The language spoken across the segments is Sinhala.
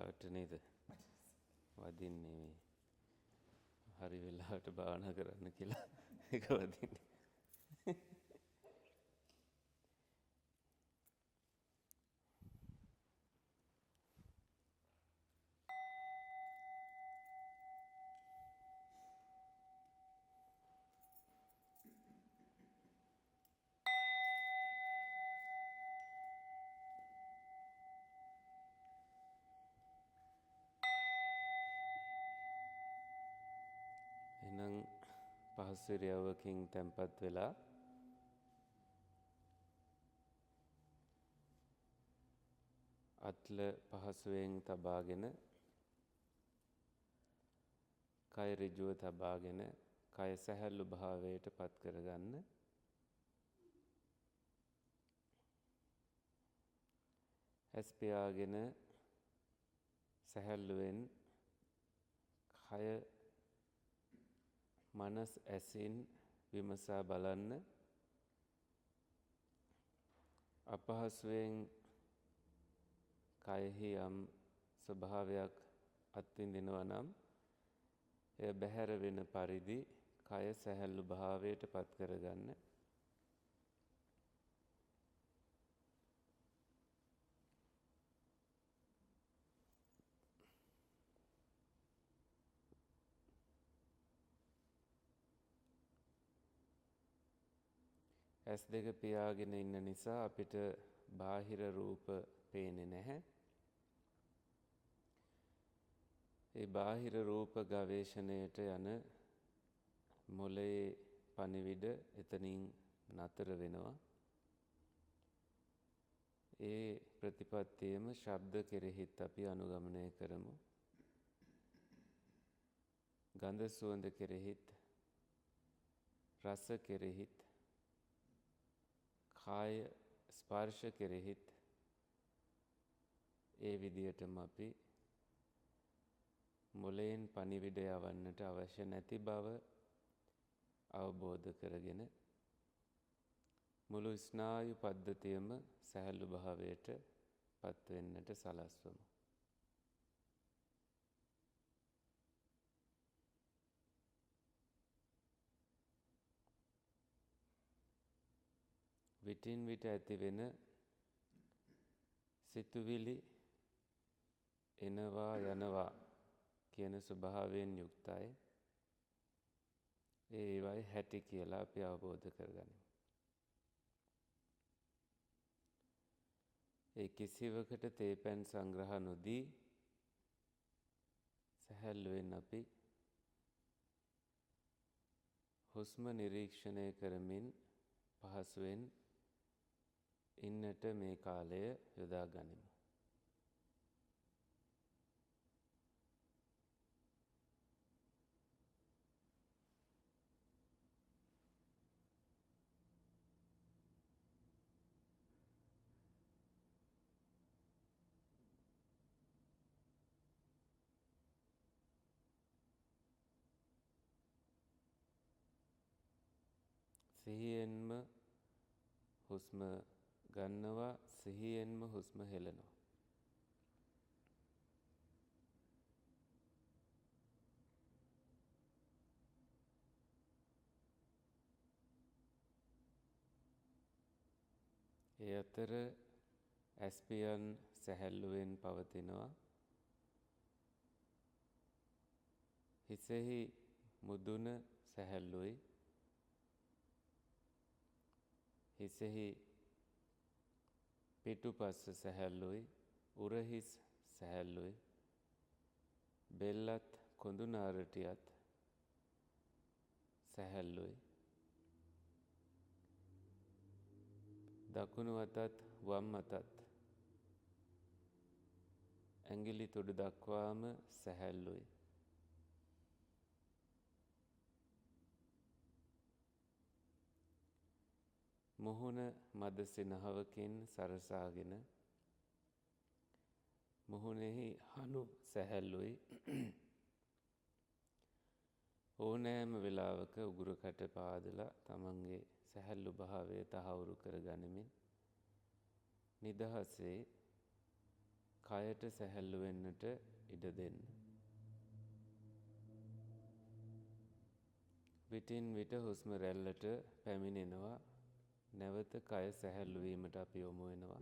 වෙලාවට නේද වදින්නේ මේ හරි වෙලාවට භාවනා කරන්න කියලා ඒක වදින්නේ. එහෙනම් පහසු ඉරියව්වකින් තැම්පත් වෙලා අත්ල පහසුවෙන් තබාගෙන කය ඍජුව තබාගෙන කය සැහැල්ලු භාවයට පත් කරගන්න. ඇස් පියාගෙන සැහැල්ලුවෙන් කය මනස් ඇසින් විමසා බලන්න. අපහසුයෙන් කයෙහි යම් ස්වභාවයක් අත්විඳිනවා නම් එය බැහැර වෙන පරිදි කය සැහැල්ලු භාවයට පත් කරගන්න. ඇස් දෙක පියාගෙන ඉන්න නිසා අපිට බාහිර රූප පේන්නේ නැහැ. ඒ බාහිර රූප ගවේෂණයට යන මොළයේ පණිවිඩ එතනින් නතර වෙනවා. ඒ ප්‍රතිපත්තියම ශබ්ද කෙරෙහිත් අපි අනුගමනය කරමු. ගන්ධ සුවඳ කෙරෙහිත් රස කෙරෙහිත් කාය ස්පර්ශ කෙරෙහිත් ඒ විදියටම අපි මොළයෙන් පණිවිඩ යවන්නට අවශ්‍ය නැති බව අවබෝධ කරගෙන මුළු ස්නායු පද්ධතියම සැහැල්ලු භාවයට පත් වෙන්නට සලස්වමු. විටින් විට ඇතිවෙන සිතුවිලි එනවා යනවා කියන ස්වභාවයෙන් යුක්තයි. ඒවයි හැටි කියලා අපි අවබෝධ කරගනිමු. ඒ කිසිවකට තේපැන් සංග්‍රහ නොදී සැහැල්ලුවෙන් අපි හුස්ම නිරීක්ෂණය කරමින් පහසුවෙන් ඉන්නට මේ කාලය යොදා ගනිමු. සිහියෙන්ම හුස්ම ගන්නවා, සිහියෙන්ම හුස්ම හෙළනවා. ඒ අතර ඇස්පියන් සැහැල්ලුවෙන් පවතිනවා. හිසෙහි මුදුන සැහැල්ලුයි. හිසෙහි පිටුපස්ස සැහැල්ලුයි. උරහිස් සැහැල්ලුයි. බෙල්ලත් කොඳුනාරටියත් සැහැල්ලුයි. දකුණු අතත් වම් අතත් ඇඟිලි තුඩු දක්වාම සැහැල්ලුයි. මුහුණ මද සිනහවකින් සරසාගෙන මුහුණෙහි හනු සැහැල්ලුයි. ඕනෑම වෙලාවක උගුරකට පාදලා තමන්ගේ සැහැල්ලු භාවය තහවුරු කර ගනිමින් නිදහසේ කයට සැහැල්ලු වෙන්නට ඉඩ දෙන්න. විටින් විට හුස්ම රැල්ලට පැමිණෙනවා. නැවත කය සැහැල්ලු වීමට අපි යොමු වෙනවා.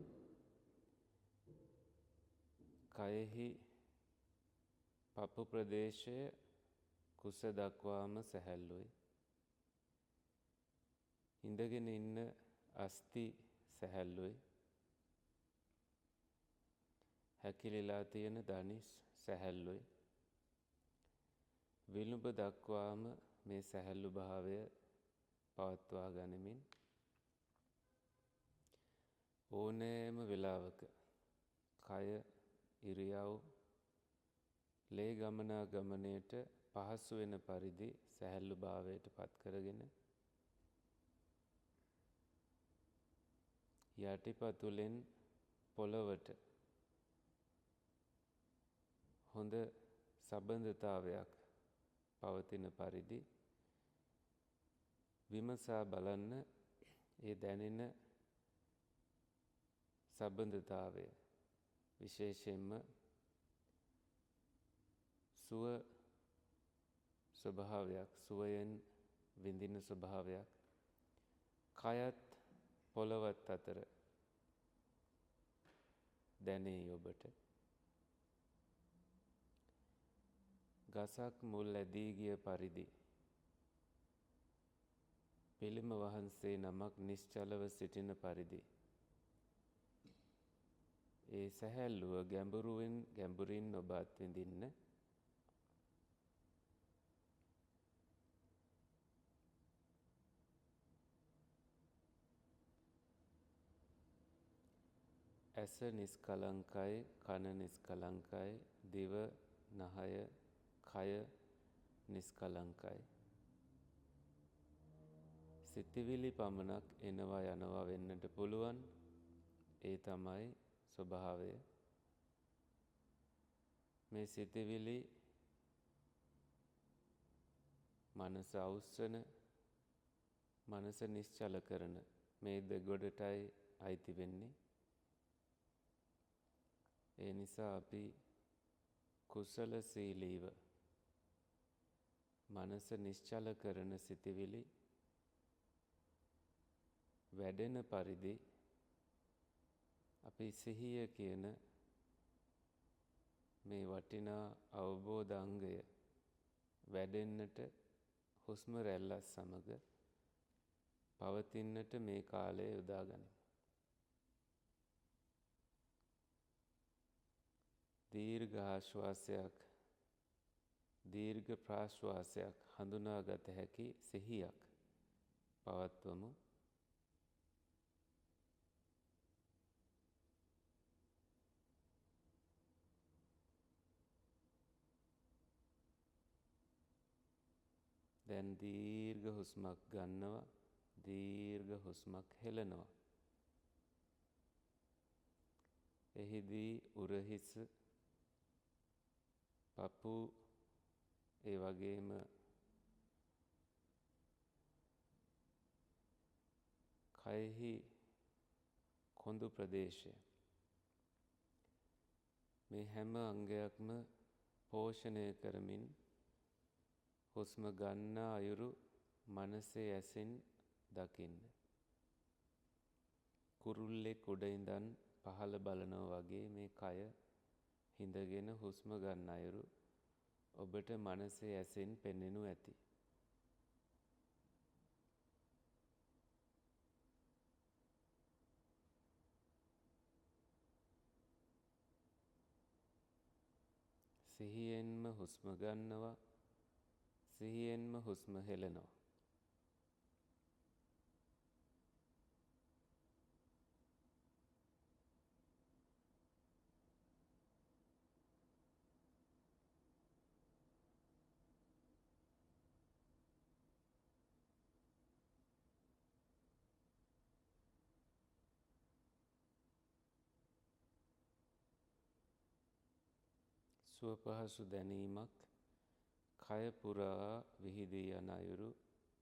කයෙහි පපු ප්‍රදේශය කුස දක්වාම සැහැල්ලුයි. ඉඳගෙන ඉන්න අස්ථි සැහැල්ලුයි. හැකිලිලා තියෙන දනිස් සැහැල්ලුයි. විලුඹ දක්වාම මේ සැහැල්ලු භාවය පවත්වා ගනිමින් ඕනෑම වෙලාවක කය ඉරියව් ලේ ගමනාගමනයට පහසු වෙන පරිදි සැහැල්ලු භාවයට පත් කරගෙන යටිපතුලෙන් පොළවට හොඳ සබඳතාවයක් පවතින පරිදි විමසා බලන්න. ඒ දැනෙන සබඳතාවය විශේෂයෙන්ම සුව ස්වභාවයක්, සුවයෙන් විඳින ස්වභාවයක් කයත් පොළවත් අතර දැනේ ඔබට. ගසක් මුල් ඇදී ගිය පරිදි පිළිම වහන්සේ නමක් නිශ්චලව සිටින පරිදි ඒ සැහැල්ලුව ගැඹුරින් ඔබ අත්විඳින්න. ඇස නිස්කලංකයි, කන නිස්කලංකයි, දිව, නහය, කය නිස්කලංකයි. සිතිවිලි පමණක් එනවා යනවා වෙන්නට පුළුවන්. ඒ තමයි ස්වභාවය. මේ සිතිවිලි මනස අවුස්සන, මනස නිශ්චල කරන මේ දෙගොඩටයි අයිති වෙන්නේ. ඒ නිසා අපි කුසල සීලීව මනස නිශ්චල කරන සිතිවිලි වැඩෙන පරිදි අපි සිහිය කියන මේ වටිනා අවබෝධාංගය වැඩෙන්නට හුස්ම රැල්ලත් සමග පවතින්නට මේ කාලය යොදා ගනිමු. දීර්ඝ ආශ්වාසයක්, දීර්ඝ ප්‍රාශ්වාසයක් හඳුනාගත හැකි සිහියක් පවත්වමු. දැන් දීර්ඝ හුස්මක් ගන්නවා, දීර්ඝ හුස්මක් හෙළනවා. එහිදී උරහිස, පපු, ඒ වගේම කයෙහි කොඳු ප්‍රදේශය, මේ හැම අංගයක්ම පෝෂණය කරමින් හුස්ම ගන්න අයුරු මනසේ ඇසින් දකින්න. කුරුල්ලෙක් උඩ ඉඳන් පහළ බලනවා වගේ මේ කය හිඳගෙන හුස්ම ගන්න අයුරු ඔබට මනසේ ඇසින් පෙනෙනු ඇති. සිහියෙන්ම හුස්ම ගන්නවා, සිහියෙන්ම හුස්ම හෙළනවා. සුවපහසු දැනීමක් කය පුරා විහිදී යන අයුරු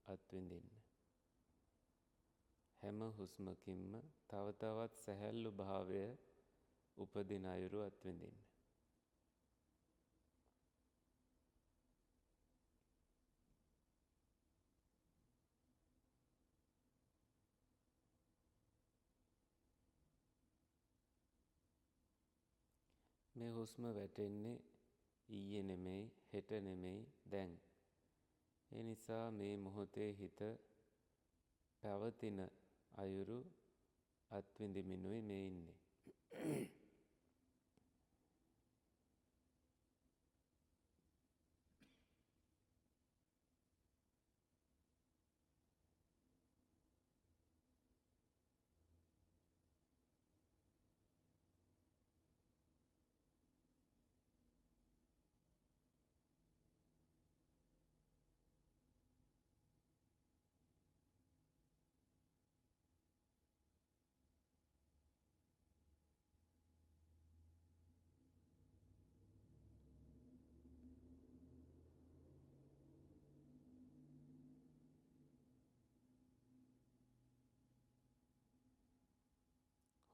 අත්විඳින්න. හැම හුස්මකින්ම තව තවත් සැහැල්ලු භාවය උපදින අයුරු අත්විඳින්න. මේ හුස්ම වැටෙන්නේ ඊයේ නෙමෙයි, හෙට නෙමෙයි, දැන්. ඒ නිසා මේ මොහොතේ හිත පැවතින අයුරු අත්විඳිමිනුයි මේ ඉන්නේ.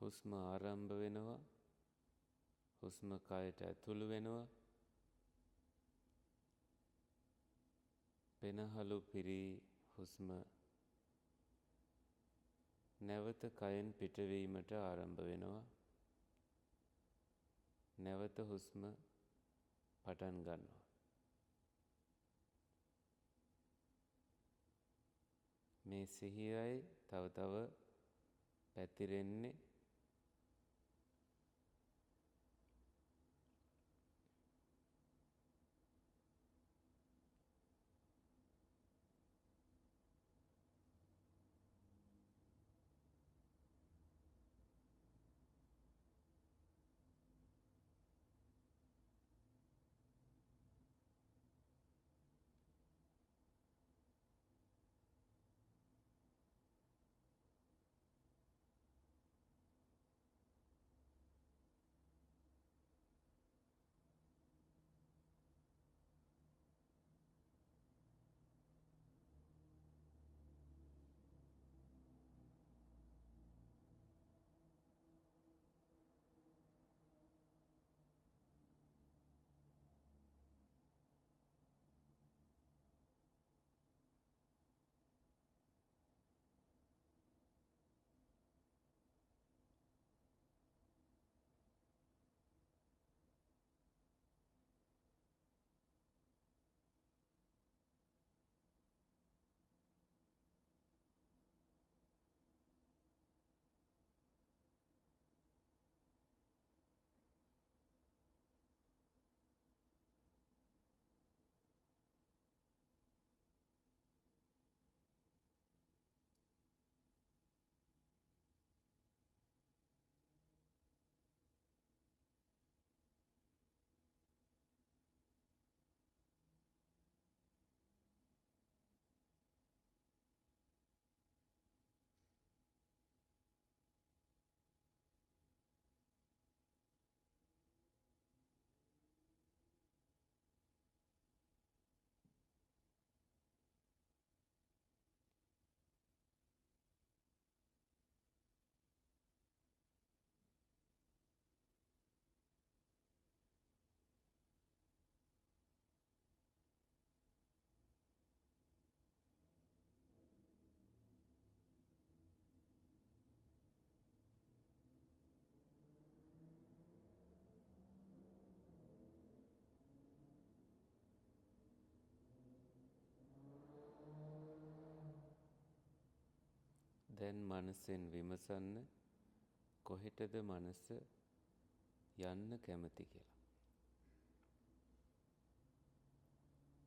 හුස්ම ආරම්භ වෙනවා. හුස්ම කයට ඇතුළු වෙනවා. පෙනහළු පිරී හුස්ම නැවත කයෙන් පිටවීමට ආරම්භ වෙනවා. නැවත හුස්ම පටන් ගන්නවා. මේ සිහියයි තව තව පැතිරෙන්නේ. දැන් මනසෙන් විමසන්න කොහෙටද මනස යන්න කැමති කියලා.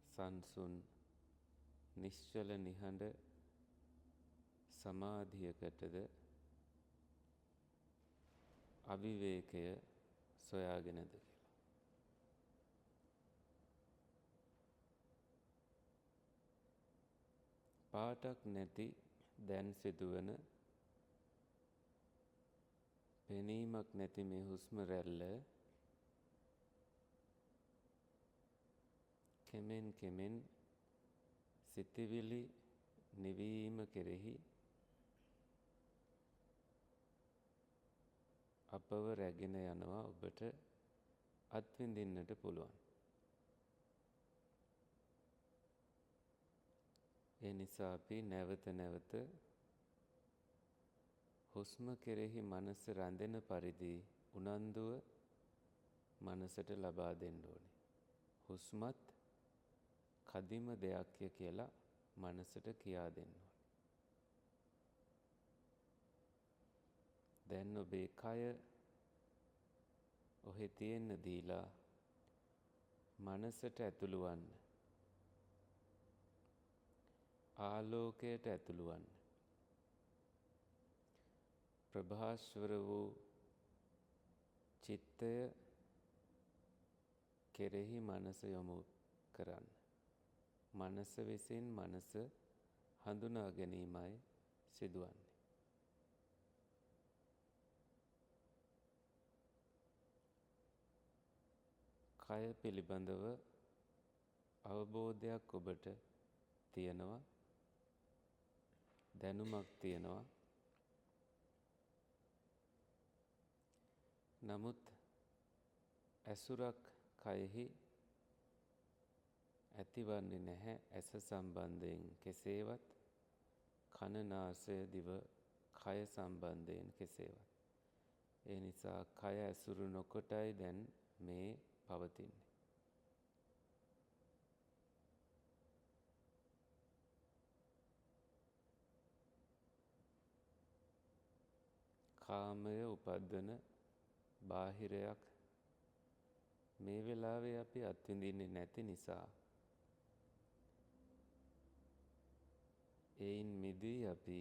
සංසුන් නිශ්චල නිහඬ සමාධියකටද අවිවේකය සොයාගෙනද කියලා. පාටක් නැති දැන් සිදුවන පෙනීමක් නැති මේ හුස්ම රැල්ල කෙමෙන් කෙමෙන් සිතිවිලි නිවීම කෙරෙහි අපව රැගෙන යනවා ඔබට අත්විඳින්නට පුළුවන්. ඒ නිසා අපි නැවත නැවත හුස්ම කෙරෙහි මනස රැඳෙන පරිදි උනන්දුව මනසට ලබා දෙන්න ඕනේ. හුස්මත් කදිම දෙයක්ය කියලා මනසට කියා දෙන්න ඕනේ. දැන් ඔබේ කය ඔහෙ තියෙන්න දීලා මනසට ඇතුළු වන්න. ආලෝකයට ඇතුළු වන්න. ප්‍රභාස්වර වූ චිත්තය කෙරෙහි මනස යොමු කරන්න. මනස විසින් මනස හඳුනා ගැනීමයි සිදුවන්නේ. කය පිළිබඳව අවබෝධයක් ඔබට තියෙනවා. දැනුමක් තියෙනවා. නමුත් ඇසුරක් කයෙහි ඇතිවන්නේ නැහැ. ඇස සම්බන්ධයෙන් කෙසේවත්, කන නාසය දිව කය සම්බන්ධයෙන් කෙසේවත්. ඒ නිසා කය ඇසුරු නොකොටයි දැන් මේ පවතින්නේ. කාමය උපද්දන බාහිරයක් මේ වෙලාවේ අපි අත්විඳින්නේ නැති නිසා එයින් මිදී අපි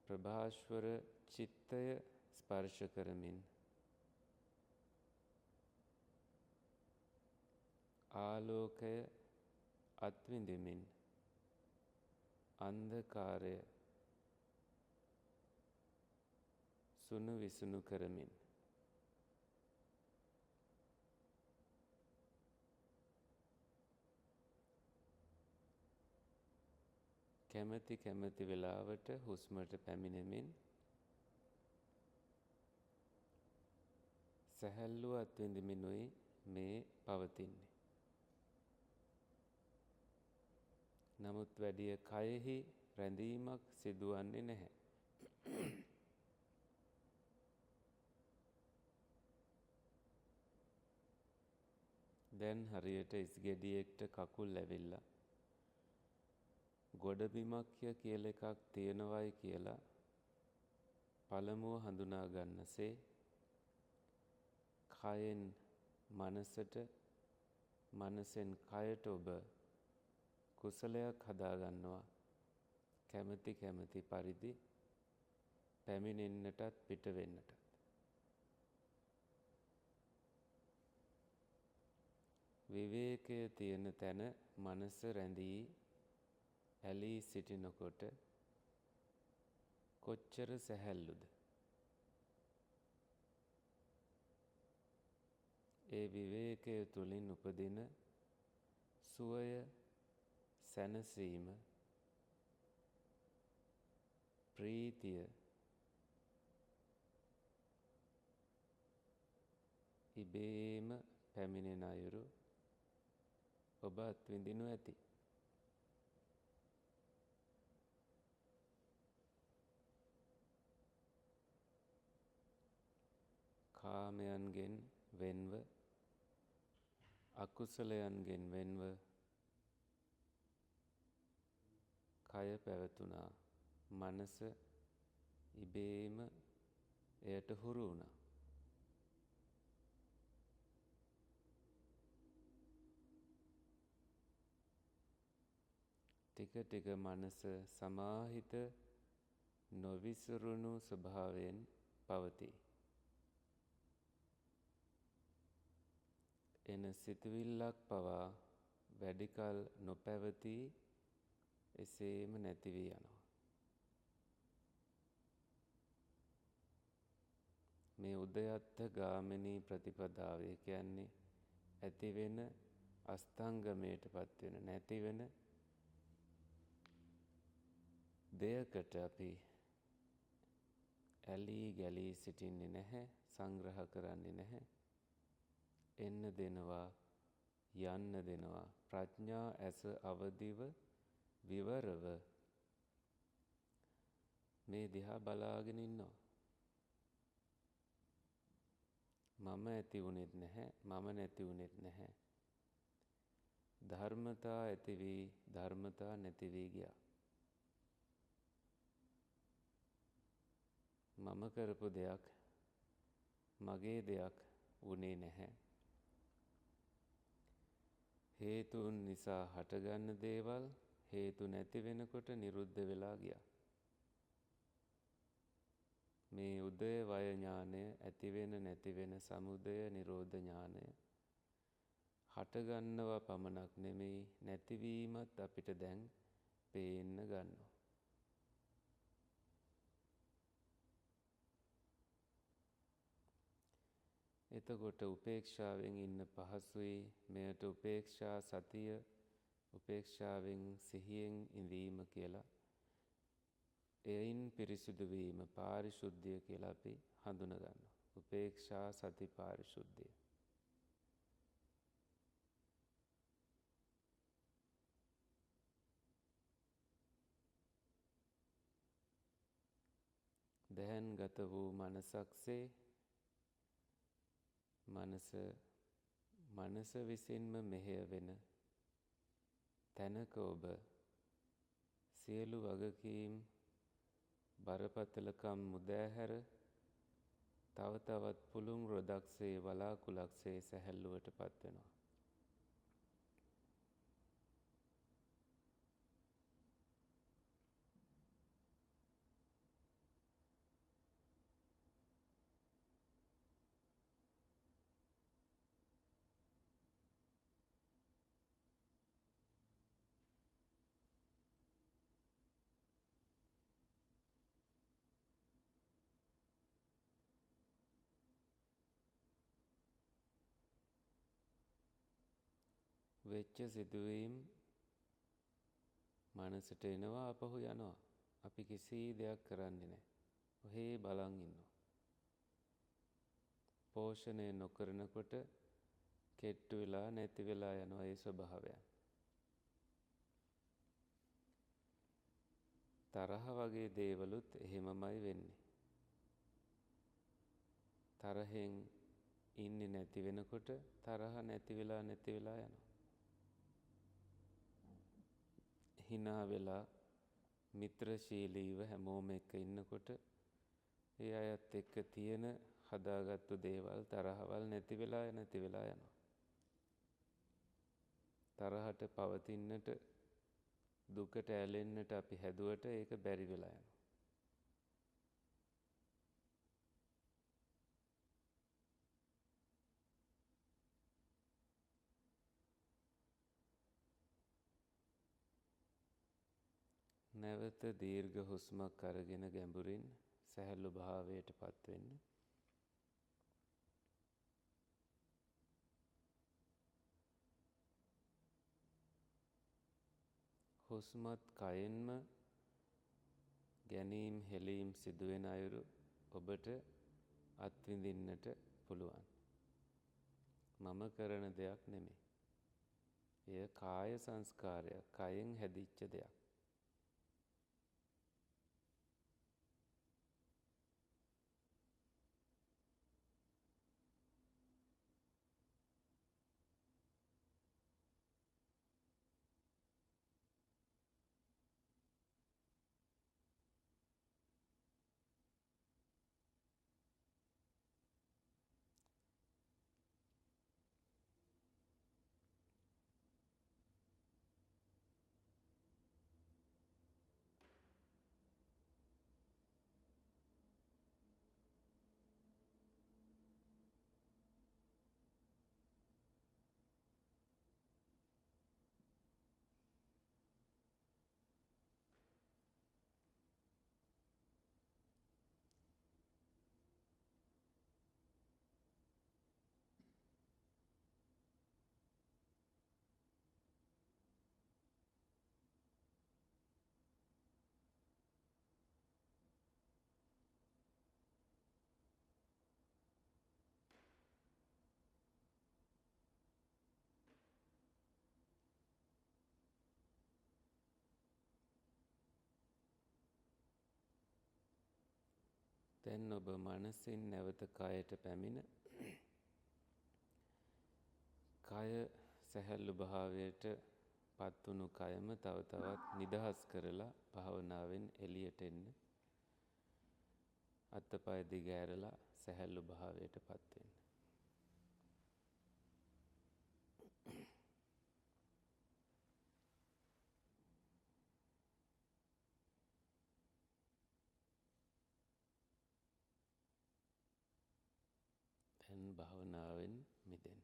ප්‍රභාස්වර චිත්තය ස්පර්ශ කරමින් ආලෝකය අත්විඳෙමින් අන්ධකාරය සුණු විසුණු කරමින් කැමැති කැමැති වෙලාවට හුස්මට පැමිණෙමින් සැහැල්ලුව අත්විඳිමිනුයි මේ පවතින්නේ. නමුත් වැඩිය කයෙහි රැඳීමක් සිදුවන්නේ නැහැ. දැන් හරියට ඉස්ගෙඩියෙක්ට කකුල් ඇවිල්ලා ගොඩබිමක්ය කියලා එකක් තියෙනවයි කියලා පළමුව හඳුනා ගන්නසේ කයෙන් මනසට, මනසෙන් කයට ඔබ කුසලයක් හදාගන්නවා. කැමැති කැමැති පරිදි පැමිණෙන්නටත් පිට වෙන්නටත්. විවේකය තියෙන තැන මනස රැඳී ඇලී සිටිනකොට කොච්චර සැහැල්ලුද. ඒ විවේකය තුළින් උපදින සුවය, සැනසීම, ප්‍රීතිය ඉබේම පැමිණෙන අයුරු ඔබ අත්විඳිනු ඇති. කාමයන්ගෙන් වෙන්ව, අකුසලයන්ගෙන් වෙන්ව කය පැවතුනා. මනස ඉබේම එයට හුරු වුණා. ටික ටික මනස සමාහිත නොවිසුරුණු ස්වභාවයෙන් පවතී. එන සිතුවිල්ලක් පවා වැඩිකල් නොපැවතී එසේම නැති වී යනවා. මේ උදයත්ථ ගාමිනී ප්‍රතිපදාවේ කියන්නේ ඇතිවෙන අස්තංගමයට පත්වෙන නැතිවෙන දෙයකට අපි ඇලී ගැලී සිටින්නේ නැහැ, සංග්‍රහ කරන්නේ නැහැ. එන්න දෙනවා, යන්න දෙනවා. ප්‍රඥා ඇස අවදිව විවරව මේ දිහා බලාගෙන ඉන්නවා. මම ඇති වුණෙත් නැහැ, මම නැති වුණෙත් නැහැ. ධර්මතා ඇති වී ධර්මතා නැති වී ගියා. මම කරපු දෙයක් මගේ දෙයක් වුණේ නැහැ. හේතුන් නිසා හටගන්න දේවල් හේතු නැති වෙනකොට නිරුද්ධ වෙලා ගියා. මේ උදය වය ඥානය ඇති වෙන නැති වෙන සමුදය නිරෝධ ඥානය හටගන්නවා පමණක් නෙමෙයි, නැතිවීමත් අපිට දැන් පේන්න ගන්නවා. එතකොට උපේක්ෂාවෙන් ඉන්න පහසුයි. මෙයට උපේක්ෂා සතිය, උපේක්ෂාවෙන් සිහියෙන් ඉඳීම කියලා, එයින් පිරිසිදු වීම පාරිශුද්ධිය කියලා අපි හඳුනගන්නවා. උපේක්ෂා සති පාරිශුද්ධිය. දැහැන්ගත වූ මනසක්සේ මනස විසින්ම මෙහෙය වෙන තැනක ඔබ සියලු වගකීම් බරපතලකම් මුදෑහැර තව තවත් පුළුම් රොදක්සේ වලාකුලක්සේ සැහැල්ලුවට පත්වෙනවා. වෙච්ච සිදුවීම් මනසට එනවා, අපහු යනවා. අපි කිසි දෙයක් කරන්නේ නැහැ. ඔහේ බලන් ඉන්නවා. පෝෂණය නොකරනකොට කෙට්ටු වෙලා නැති වෙලා යනවා ඒ ස්වභාවයන්. තරහ වගේ දේවලුත් එහෙමමයි වෙන්නේ. තරහෙන් ඉන්නේ නැති වෙනකොට තරහ නැති වෙලා යනවා. හිනා වෙලා මිත්‍රශීලීව හැමෝම එක්ක ඉන්නකොට ඒ අයත් එක්ක තියෙන හදාගත්තු දේවල් තරහවල් නැති වෙලා යනවා. තරහට පවතින්නට, දුකට ඇලෙන්නට අපි හැදුවට ඒක බැරි වෙලා යනවා. නැවත දීර්ඝ හුස්මක් අරගෙන ගැඹුරින් සැහැල්ලු භාවයට පත්වෙන්න. හුස්මත් කයෙන්ම ගැනීම් හෙලීම් සිදුවෙන අයුරු ඔබට අත්විඳින්නට පුළුවන්. මම කරන දෙයක් නෙමෙයි. එය කාය සංස්කාරයක්, කයෙන් හැදිච්ච දෙයක්. දැන් ඔබ මනසින් නැවත කයට පැමිණ කය සැහැල්ලු භාවයට පත්වුණු කයම තව තවත් නිදහස් කරලා භාවනාවෙන් එළියට එන්න. අතපය දිග ඇරලා සැහැල්ලු භාවයට පත්වෙන්න. දැන් භාවනාවෙන් මිදෙන්න.